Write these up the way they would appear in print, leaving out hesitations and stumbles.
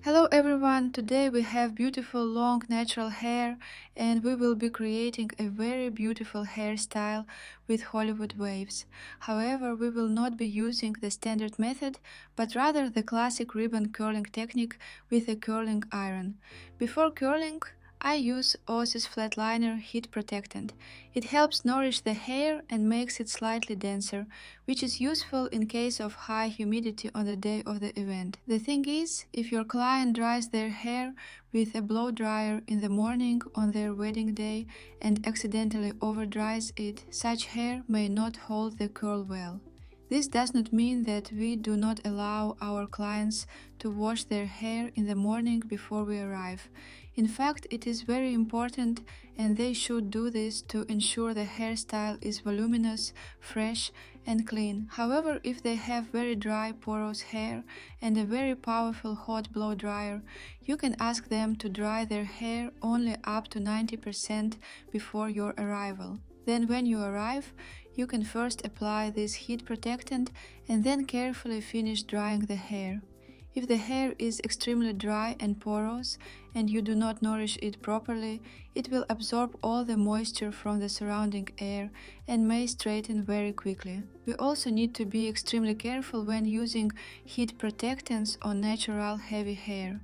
Hello everyone, today we have beautiful long natural hair and we will be creating a very beautiful hairstyle with Hollywood waves. However, we will not be using the standard method, but rather the classic ribbon curling technique with a curling iron. Before curling, I use Osis Flatliner Heat Protectant. It helps nourish the hair and makes it slightly denser, which is useful in case of high humidity on the day of the event. The thing is, if your client dries their hair with a blow dryer in the morning on their wedding day and accidentally over dries it, such hair may not hold the curl well. This does not mean that we do not allow our clients to wash their hair in the morning before we arrive. In fact, it is very important and they should do this to ensure the hairstyle is voluminous, fresh and clean. However, if they have very dry, porous hair and a very powerful hot blow dryer, you can ask them to dry their hair only up to 90% before your arrival. Then when you arrive, you can first apply this heat protectant and then carefully finish drying the hair. If the hair is extremely dry and porous and you do not nourish it properly, it will absorb all the moisture from the surrounding air and may straighten very quickly. We also need to be extremely careful when using heat protectants on natural heavy hair.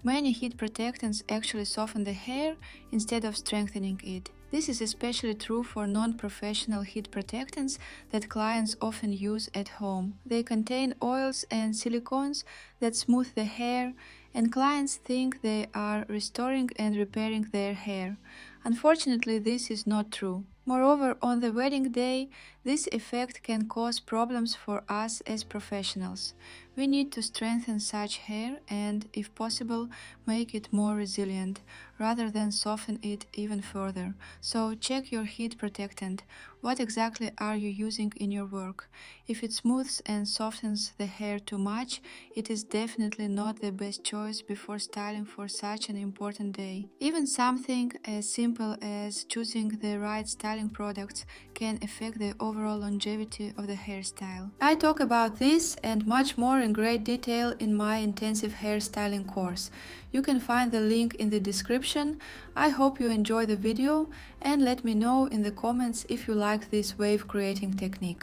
Many heat protectants actually soften the hair instead of strengthening it. This is especially true for non-professional heat protectants that clients often use at home. They contain oils and silicones that smooth the hair, and clients think they are restoring and repairing their hair. Unfortunately, this is not true. Moreover, on the wedding day, this effect can cause problems for us as professionals. We need to strengthen such hair and, if possible, make it more resilient, rather than soften it even further. So check your heat protectant. What exactly are you using in your work? If it smooths and softens the hair too much, it is definitely not the best choice before styling for such an important day. Even something as simple as choosing the right styling products can affect the overall longevity of the hairstyle. I talk about this and much more in great detail in my intensive hairstyling course. You can find the link in the description. I hope you enjoy the video and let me know in the comments if you like this wave creating technique.